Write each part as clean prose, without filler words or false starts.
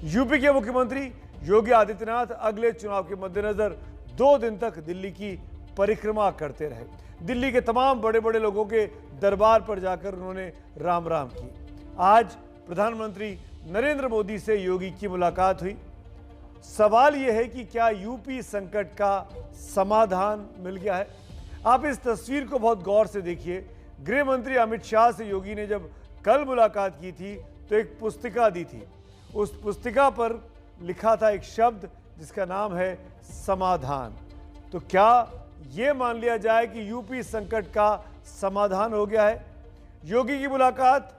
UP के मुख्यमंत्री योगी आदित्यनाथ अगले चुनाव के मद्देनजर 2 दिन तक दिल्ली की परिक्रमा करते रहे। दिल्ली के तमाम बड़े बड़े लोगों के दरबार पर जाकर उन्होंने राम राम की। आज प्रधानमंत्री नरेंद्र मोदी से योगी की मुलाकात हुई। सवाल यह है कि क्या यूपी संकट का समाधान मिल गया है? आप इस तस्वीर को बहुत गौर से देखिए। गृह मंत्री अमित शाह से योगी ने जब कल मुलाकात की थी तो एक पुस्तिका दी थी। उस पुस्तिका पर लिखा था एक शब्द जिसका नाम है समाधान। तो क्या यह मान लिया जाए कि यूपी संकट का समाधान हो गया है? योगी की मुलाकात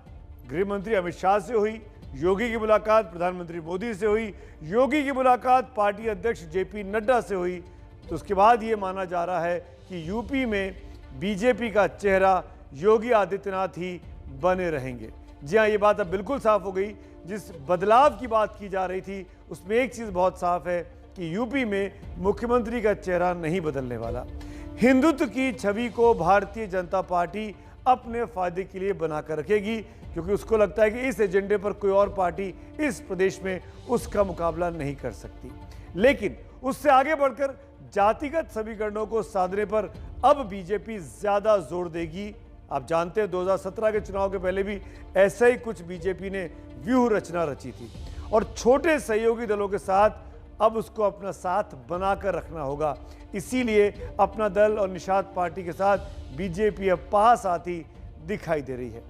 गृह मंत्री अमित शाह से हुई, योगी की मुलाकात प्रधानमंत्री मोदी से हुई, योगी की मुलाकात पार्टी अध्यक्ष जेपी नड्डा से हुई। तो उसके बाद ये माना जा रहा है कि यूपी में बीजेपी का चेहरा योगी आदित्यनाथ ही बने रहेंगे। जी हाँ, ये बात अब बिल्कुल साफ हो गई। जिस बदलाव की बात की जा रही थी उसमें एक चीज़ बहुत साफ है कि यूपी में मुख्यमंत्री का चेहरा नहीं बदलने वाला। हिंदुत्व की छवि को भारतीय जनता पार्टी अपने फायदे के लिए बनाकर रखेगी, क्योंकि उसको लगता है कि इस एजेंडे पर कोई और पार्टी इस प्रदेश में उसका मुकाबला नहीं कर सकती। लेकिन उससे आगे बढ़कर जातिगत समीकरणों को साधने पर अब बीजेपी ज्यादा जोर देगी। आप जानते हैं 2017 के चुनाव के पहले भी ऐसा ही कुछ बीजेपी ने व्यूह रचना रची थी और छोटे सहयोगी दलों के साथ अब उसको अपना साथ बनाकर रखना होगा। इसीलिए अपना दल और निषाद पार्टी के साथ बीजेपी अब पास आती दिखाई दे रही है।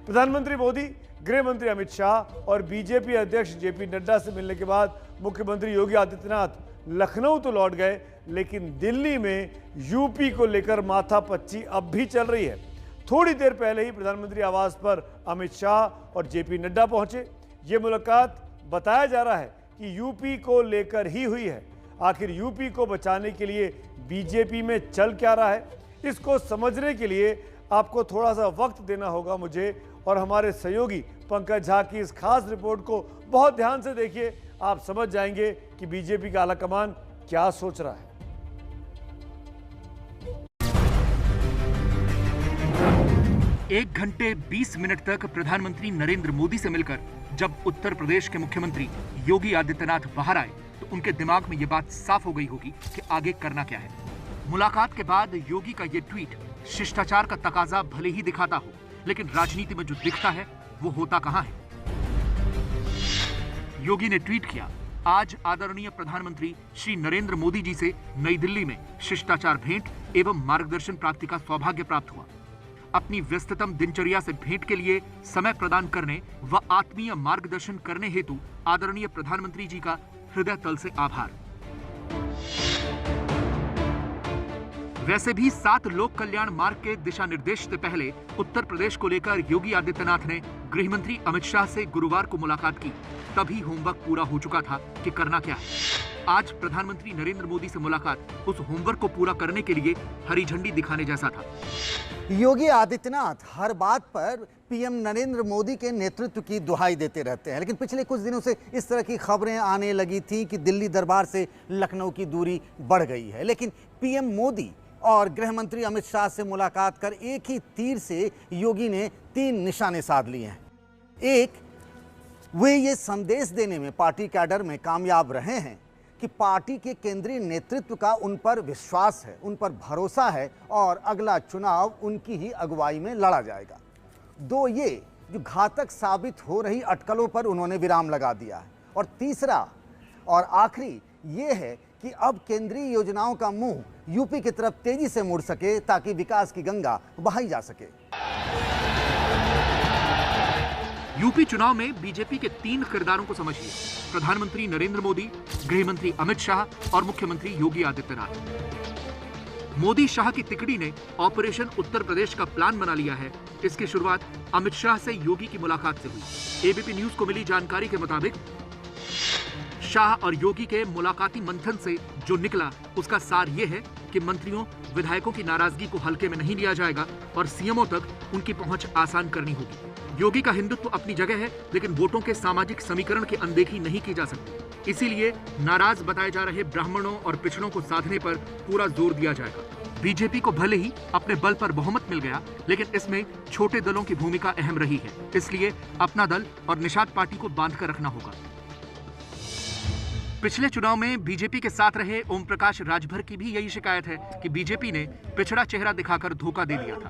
प्रधानमंत्री मोदी, गृह मंत्री अमित शाह और बीजेपी अध्यक्ष जेपी नड्डा से मिलने के बाद मुख्यमंत्री योगी आदित्यनाथ लखनऊ तो लौट गए, लेकिन दिल्ली में यूपी को लेकर माथापच्ची अब भी चल रही है। थोड़ी देर पहले ही प्रधानमंत्री आवास पर अमित शाह और जेपी नड्डा पहुंचे। ये मुलाकात बताया जा रहा है कि यूपी को लेकर ही हुई है। आखिर यूपी को बचाने के लिए बीजेपी में चल क्या रहा है, इसको समझने के लिए आपको थोड़ा सा वक्त देना होगा मुझे और हमारे सहयोगी पंकज झा की इस खास रिपोर्ट को बहुत ध्यान से देखिए। आप समझ जाएंगे कि बीजेपी का आलाकमान क्या सोच रहा है। 1 घंटे 20 मिनट तक प्रधानमंत्री नरेंद्र मोदी से मिलकर जब उत्तर प्रदेश के मुख्यमंत्री योगी आदित्यनाथ बाहर आए तो उनके दिमाग में यह बात साफ हो गई होगी कि आगे करना क्या है। मुलाकात के बाद योगी का यह ट्वीट शिष्टाचार का तकाजा भले ही दिखाता हो, लेकिन राजनीति में जो दिखता है वो होता कहां है। योगी ने ट्वीट किया, आज आदरणीय प्रधानमंत्री श्री नरेंद्र मोदी जी से नई दिल्ली में शिष्टाचार भेंट एवं मार्गदर्शन प्राप्ति का सौभाग्य प्राप्त हुआ। अपनी व्यस्ततम दिनचर्या से भेंट के लिए समय प्रदान करने व आत्मीय मार्गदर्शन करने हेतु आदरणीय प्रधानमंत्री जी का हृदय तल से आभार। वैसे भी 7 लोक कल्याण मार्ग के दिशा निर्देश से पहले उत्तर प्रदेश को लेकर योगी आदित्यनाथ ने गृह मंत्री अमित शाह से गुरुवार को मुलाकात की। तभी होमवर्क पूरा हो चुका था कि करना क्या है। आज प्रधानमंत्री नरेंद्र मोदी से मुलाकात उस होमवर्क को पूरा करने के लिए हरी झंडी दिखाने जैसा था। योगी आदित्यनाथ हर बात पर पीएम नरेंद्र मोदी के नेतृत्व की दुहाई देते रहते हैं, लेकिन पिछले कुछ दिनों से इस तरह की खबरें आने लगी थी कि दिल्ली दरबार से लखनऊ की दूरी बढ़ गई है। लेकिन पीएम मोदी और गृह मंत्री अमित शाह से मुलाकात कर एक ही तीर से योगी ने 3 निशाने साध लिए हैं। एक, वे ये संदेश देने में पार्टी कैडर में कामयाब रहे हैं कि पार्टी के केंद्रीय नेतृत्व का उन पर विश्वास है, उन पर भरोसा है और अगला चुनाव उनकी ही अगुवाई में लड़ा जाएगा। 2, ये जो घातक साबित हो रही अटकलों पर उन्होंने विराम लगा दिया है। और तीसरा और आखिरी ये है कि अब केंद्रीय योजनाओं का मुंह यूपी की तरफ तेजी से मुड़ सके ताकि विकास की गंगा बहाई जा सके। यूपी चुनाव में बीजेपी के 3 किरदारों को समझिए, प्रधानमंत्री नरेंद्र मोदी, गृह मंत्री अमित शाह और मुख्यमंत्री योगी आदित्यनाथ। मोदी शाह की तिकड़ी ने ऑपरेशन उत्तर प्रदेश का प्लान बना लिया है। इसकी शुरुआत अमित शाह से योगी की मुलाकात से हुई। एबीपी न्यूज को मिली जानकारी के मुताबिक शाह और योगी के मुलाकाती मंथन से जो निकला उसका सार यह है कि मंत्रियों, विधायकों की नाराजगी को हल्के में नहीं लिया जाएगा और सीएमओ तक उनकी पहुंच आसान करनी होगी। योगी का हिंदुत्व अपनी जगह है, लेकिन वोटों के सामाजिक समीकरण की अनदेखी नहीं की जा सकती। इसीलिए नाराज बताए जा रहे ब्राह्मणों और पिछड़ों को साधने पर पूरा जोर दिया जाएगा। बीजेपी को भले ही अपने बल पर बहुमत मिल गया, लेकिन इसमें छोटे दलों की भूमिका अहम रही है। इसलिए अपना दल और निषाद पार्टी को बांध कर रखना होगा। पिछले चुनाव में बीजेपी के साथ रहे ओम प्रकाश राजभर की भी यही शिकायत है कि बीजेपी ने पिछड़ा चेहरा दिखाकर धोखा दे दिया था।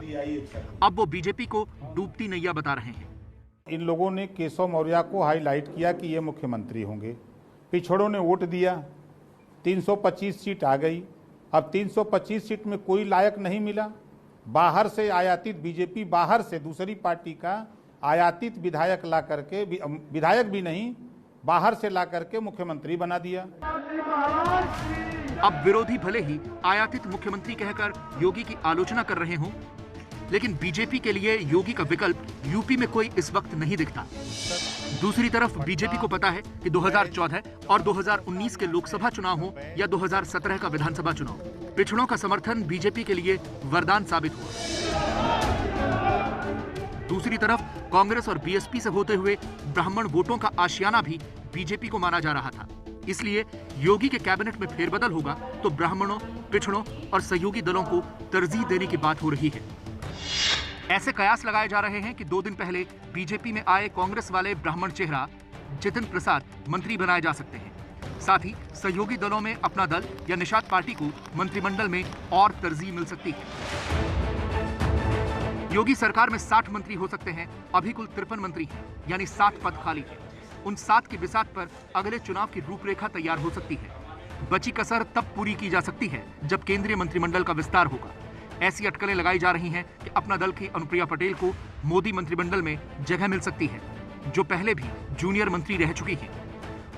अब वो बीजेपी को डूबती नैया बता रहे हैं। इन लोगों ने केशव मौर्य को हाईलाइट किया कि ये मुख्यमंत्री होंगे। पिछड़ों ने वोट दिया, 325 सीट आ गई। अब 325 सीट में कोई लायक नहीं मिला। बाहर से आयातित बीजेपी बाहर से दूसरी पार्टी का आयातित विधायक ला करके, विधायक भी नहीं, बाहर से ला करके मुख्यमंत्री बना दिया। अब विरोधी भले ही आयातित मुख्यमंत्री कहकर योगी की आलोचना कर रहे हों, लेकिन बीजेपी के लिए योगी का विकल्प यूपी में कोई इस वक्त नहीं दिखता। दूसरी तरफ बीजेपी को पता है कि 2014 और 2019 के लोकसभा चुनाव हो या 2017 का विधानसभा चुनाव, पिछड़ों का समर्थन बीजेपी के लिए वरदान साबित हुआ। दूसरी तरफ कांग्रेस और बीएसपी से होते हुए ब्राह्मण वोटों का आशियाना भी बीजेपी को माना जा रहा था। इसलिए योगी के कैबिनेट में फेरबदल होगा तो ब्राह्मणों, पिछड़ों और सहयोगी दलों को तरजीह देने की बात हो रही है। ऐसे कयास लगाए जा रहे हैं कि 2 दिन पहले बीजेपी में आए कांग्रेस वाले ब्राह्मण चेहरा जितिन प्रसाद मंत्री बनाए जा सकते हैं। साथ ही सहयोगी दलों में अपना दल या निषाद पार्टी को मंत्रिमंडल में और तरजीह मिल सकती है। योगी सरकार में 60 मंत्री हो सकते हैं। अभी कुल 53 मंत्री हैं, यानी 7 पद खाली हैं। उन 7 की बिसात पर अगले चुनाव की रूपरेखा तैयार हो सकती है। बची कसर तब पूरी की जा सकती है जब केंद्रीय मंत्रिमंडल का विस्तार होगा। ऐसी अटकलें लगाई जा रही हैं कि अपना दल की अनुप्रिया पटेल को मोदी मंत्रिमंडल में जगह मिल सकती है, जो पहले भी जूनियर मंत्री रह चुकी हैं।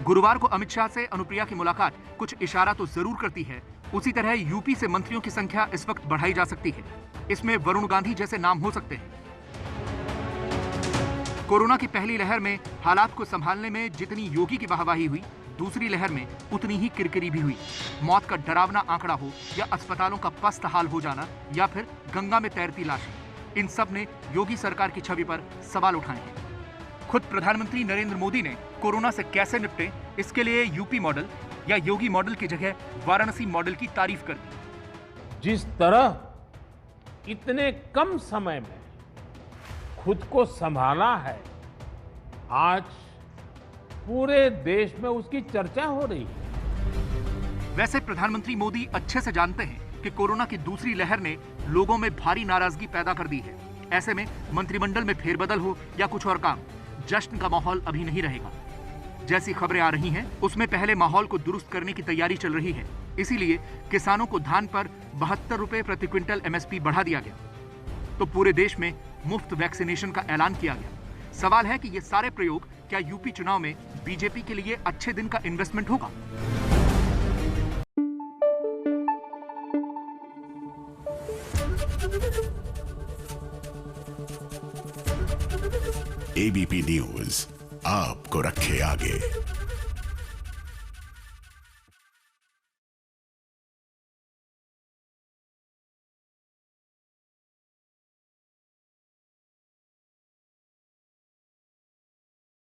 गुरुवार को अमित शाह से अनुप्रिया की मुलाकात कुछ इशारा तो जरूर करती है। उसी तरह यूपी से मंत्रियों की संख्या इस वक्त बढ़ाई जा सकती है। इसमें वरुण गांधी जैसे नाम हो सकते हैं। कोरोना की पहली लहर में हालात को संभालने में जितनी योगी की वाहवाही हुई, दूसरी लहर में उतनी ही किरकिरी भी हुई। मौत का डरावना आंकड़ा हो या अस्पतालों का पस्त हाल हो जाना या फिर गंगा में तैरती लाशें, इन सब ने योगी सरकार की छवि पर सवाल उठाए हैं। खुद प्रधानमंत्री नरेंद्र मोदी ने कोरोना से कैसे निपटे, इसके लिए यूपी मॉडल या योगी मॉडल की जगह वाराणसी मॉडल की तारीफ कर दी। जिस तरह इतने कम समय में खुद को संभाला है, आज पूरे देश में उसकी चर्चा हो रही है। वैसे प्रधानमंत्री मोदी अच्छे से जानते हैं कि कोरोना की दूसरी लहर ने लोगों में भारी नाराजगी पैदा कर दी है। ऐसे में मंत्रिमंडल में फेरबदल हो या कुछ और काम, जश्न का माहौल अभी नहीं रहेगा। जैसी खबरें आ रही हैं, उसमें पहले माहौल को दुरुस्त करने की तैयारी चल रही है। इसीलिए किसानों को धान पर 72 रुपए प्रति क्विंटल एमएसपी बढ़ा दिया गया। तो पूरे देश में मुफ्त वैक्सीनेशन का ऐलान किया गया। सवाल है कि ये सारे प्रयोग क्या यूपी चुनाव में बीजेपी के लिए अच्छे दिन का इन्वेस्टमेंट होगा? एबीपी न्यूज आपको रखे आगे।